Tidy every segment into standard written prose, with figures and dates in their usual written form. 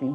3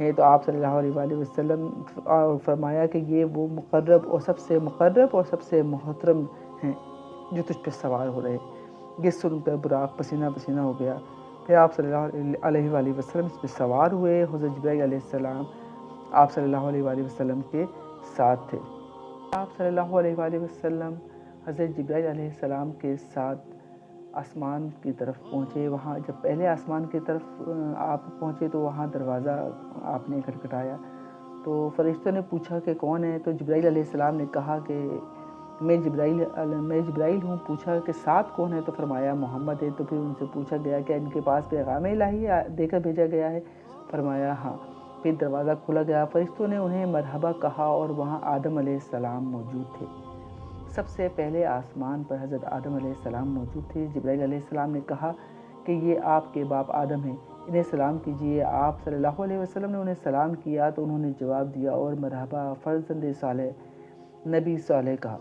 ہیں تو آپ صلی اللہ علیہ وآلہ وسلم اور فرمایا کہ یہ وہ مقرب اور سب سے مقرب اور سب سے محترم ہیں جو تجھ پہ سوار ہو رہے۔ یہ سن کر براق پسینہ پسینہ ہو گیا۔ پھر آپ صلی اللہ علیہ وآلہ وسلم اس پہ سوار ہوئے۔ حضرت جبرائیل علیہ السلام آپ صلی اللہ علیہ وآلہ وسلم کے ساتھ تھے۔ آپ صلی اللہ علیہ وآلہ وسلم حضرت جبرائیل علیہ السلام کے ساتھ آسمان کی طرف پہنچے۔ وہاں جب پہلے آسمان کی طرف آپ پہنچے تو وہاں دروازہ آپ نے کھٹکھٹایا تو فرشتوں نے پوچھا کہ کون ہے؟ تو جبرائیل علیہ السلام نے کہا کہ میں جبرائیل ہوں۔ پوچھا کہ ساتھ کون ہے؟ تو فرمایا محمد ہے۔ تو پھر ان سے پوچھا گیا کہ ان کے پاس پیغام الہی دے کر بھیجا گیا ہے؟ فرمایا ہاں۔ پھر دروازہ کھولا گیا، فرشتوں نے انہیں مرحبا کہا اور وہاں آدم علیہ السلام موجود تھے۔ سب سے پہلے آسمان پر حضرت آدم علیہ السلام موجود تھے۔ جبرائیل علیہ السلام نے کہا کہ یہ آپ کے باپ آدم ہیں، انہیں سلام کیجیے۔ آپ صلی اللہ علیہ وسلم نے انہیں سلام کیا تو انہوں نے جواب دیا اور مرحبا فرزند صالح نبی صالح کہا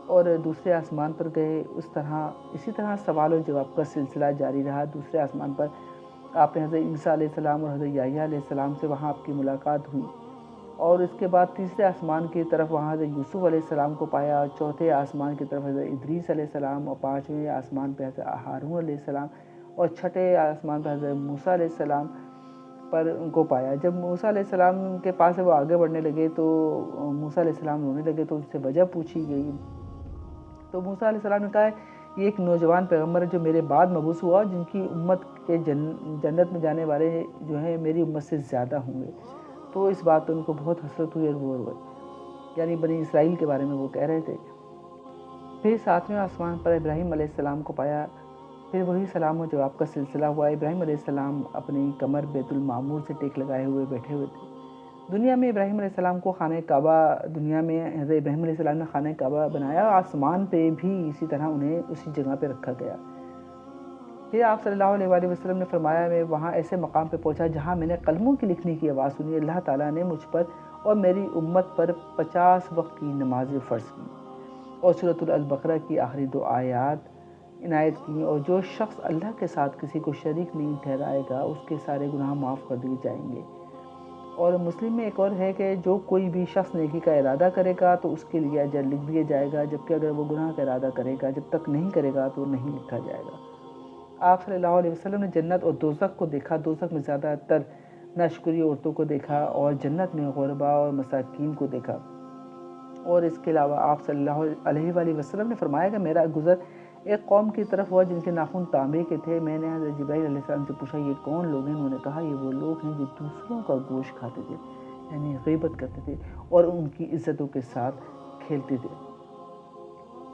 اور دوسرے آسمان پر گئے۔ اسی طرح سوال و جواب کا سلسلہ جاری رہا۔ دوسرے آسمان پر آپ نے حضرت عیسیٰ علیہ السلام اور حضرت یحییٰ علیہ السلام سے وہاں آپ کی ملاقات ہوئی اور اس کے بعد تیسرے آسمان کی طرف وہاں حضرت یوسف علیہ السلام کو پایا، چوتھے آسمان کی طرف حضرت ادریس علیہ السلام اور پانچویں آسمان پہ حضرت ہارون علیہ السلام اور چھٹے آسمان پہ حضرت موسیٰ علیہ السلام پر ان کو پایا۔ جب موسیٰ علیہ السلام کے پاس سے وہ آگے بڑھنے لگے تو موسیٰ علیہ السلام رونے لگے تو ان سے وجہ پوچھی گئی تو موسیٰ علیہ السلام نے کہا یہ ایک نوجوان پیغمبر ہے جو میرے بعد مبعوث ہوا، جن کی امت کے جنت میں جانے والے جو ہیں میری امت سے زیادہ ہوں گے۔ تو اس بات پہ ان کو بہت حسرت ہوئی اور وہ روئے، یعنی بنی اسرائیل کے بارے میں وہ کہہ رہے تھے۔ پھر ساتویں آسمان پر ابراہیم علیہ السلام کو پایا، پھر وہی سلام و جواب کا سلسلہ ہوا۔ ابراہیم علیہ السلام اپنی کمر بیت المعمور سے ٹیک لگائے ہوئے بیٹھے ہوئے تھے۔ دنیا میں ابراہیم علیہ السلام کو دنیا میں حضرت ابراہیم علیہ السلام نے خانہ کعبہ بنایا، آسمان پہ بھی اسی طرح انہیں اسی جگہ پہ رکھا گیا۔ پھر آپ صلی اللہ علیہ وآلہ وسلم نے فرمایا میں وہاں ایسے مقام پہ پہنچا جہاں میں نے قلموں کی لکھنے کی آواز سنی۔ اللہ تعالیٰ نے مجھ پر اور میری امت پر 50 وقت کی نمازیں فرض کی اور سورۃ البقرہ کی آخری 2 آیات عنایت کی، اور جو شخص اللہ کے ساتھ کسی کو شریک نہیں ٹھہرائے گا اس کے سارے گناہ معاف کر دیے جائیں گے۔ اور مسلم میں ایک اور ہے کہ جو کوئی بھی شخص نیکی کا ارادہ کرے گا تو اس کے لیے اجر لکھ دیا جائے گا، جبکہ اگر وہ گناہ کا ارادہ کرے گا جب تک نہیں کرے گا تو نہیں لکھا جائے گا۔ آپ صلی اللہ علیہ وسلم نے جنت اور دوزخ کو دیکھا، دوزخ میں زیادہ تر ناشکری عورتوں کو دیکھا اور جنت میں غربا اور مساکین کو دیکھا۔ اور اس کے علاوہ آپ صلی اللہ علیہ وآلہ وسلم نے فرمایا کہ میرا گزر ایک قوم کی طرف ہوا جن کے ناخن تانبے کے تھے۔ میں نے حضرت جبرائیل علیہ السلام سے پوچھا یہ کون لوگ ہیں؟ انہوں نے کہا یہ وہ لوگ ہیں جو دوسروں کا گوشت کھاتے تھے، یعنی غیبت کرتے تھے اور ان کی عزتوں کے ساتھ کھیلتے تھے۔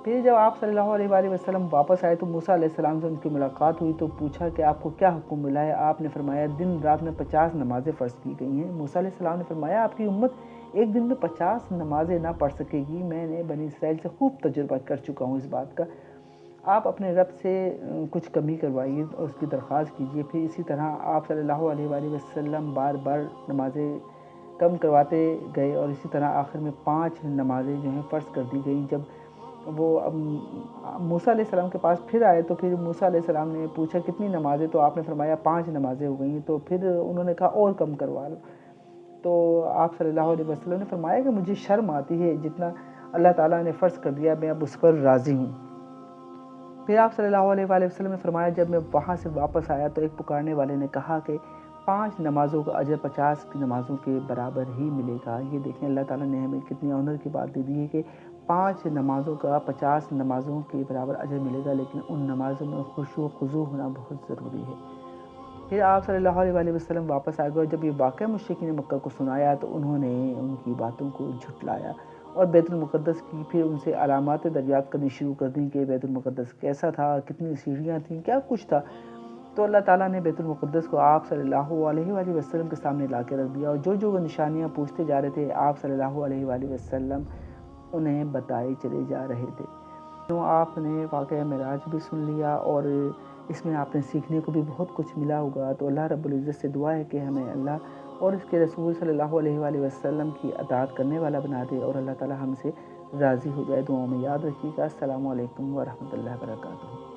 پھر جب آپ صلی اللہ علیہ وآلہ وسلم واپس آئے تو موسیٰ علیہ السلام سے ان کی ملاقات ہوئی تو پوچھا کہ آپ کو کیا حکم ملا ہے؟ آپ نے فرمایا دن رات میں 50 نمازیں فرض کی گئی ہیں۔ موسیٰ علیہ السلام نے فرمایا آپ کی امت ایک دن میں 50 نمازیں نہ پڑھ سکے گی، میں نے بنی اسرائیل سے خوب تجربہ کر چکا ہوں اس بات کا، آپ اپنے رب سے کچھ کمی کروائیے اور اس کی درخواست کیجیے۔ پھر اسی طرح آپ صلی اللہ علیہ وآلہ وسلم بار بار نمازیں کم کرواتے گئے اور اسی طرح آخر میں 5 نمازیں جو ہیں فرض کر دی گئیں۔ جب وہ موسیٰ علیہ السلام کے پاس پھر آئے تو پھر موسیٰ علیہ السلام نے پوچھا کتنی نمازیں؟ تو آپ نے فرمایا 5 نمازیں ہو گئیں۔ تو پھر انہوں نے کہا اور کم کروا لو، تو آپ صلی اللہ علیہ وسلم نے فرمایا کہ مجھے شرم آتی ہے، جتنا اللہ تعالیٰ نے فرض کر دیا میں اب اس پر راضی ہوں۔ پھر آپ صلی اللہ علیہ وآلہ وسلم نے فرمایا جب میں وہاں سے واپس آیا تو ایک پکارنے والے نے کہا کہ 5 نمازوں کا اجر 50 کی نمازوں کے برابر ہی ملے گا۔ یہ دیکھیں اللہ تعالیٰ نے ہمیں کتنی آنر کی بات دے دی ہے کہ 5 نمازوں کا 50 نمازوں کے برابر اجر ملے گا، لیکن ان نمازوں میں خشوع و خضوع ہونا بہت ضروری ہے۔ پھر آپ صلی اللہ علیہ وآلہ وسلم واپس آ گئے اور جب یہ واقعہ مشرکین مکہ کو سنایا تو انہوں نے ان کی باتوں کو جھٹلایا اور بیت المقدس کی پھر ان سے علامات دریافت کرنی شروع کر دیں کہ بیت المقدس کیسا تھا، کتنی سیڑھیاں تھیں، کیا کچھ تھا۔ تو اللہ تعالیٰ نے بیت المقدس کو آپ صلی اللہ علیہ وآلہ وسلم کے سامنے لا کے رکھ دیا اور جو وہ نشانیاں پوچھتے جا رہے تھے آپ صلی اللہ علیہ وآلہ وسلم انہیں بتائے چلے جا رہے تھے۔ تو آپ نے واقعہ معراج بھی سن لیا اور اس میں آپ نے سیکھنے کو بھی بہت کچھ ملا ہوگا۔ تو اللہ رب العزت سے دعا ہے کہ ہمیں اللہ اور اس کے رسول صلی اللہ علیہ وآلہ وسلم کی اطاعت کرنے والا بنا دے اور اللہ تعالیٰ ہم سے راضی ہو جائے۔ دعاؤں میں یاد رکھیے گا۔ السلام علیکم ورحمۃ اللہ وبرکاتہ۔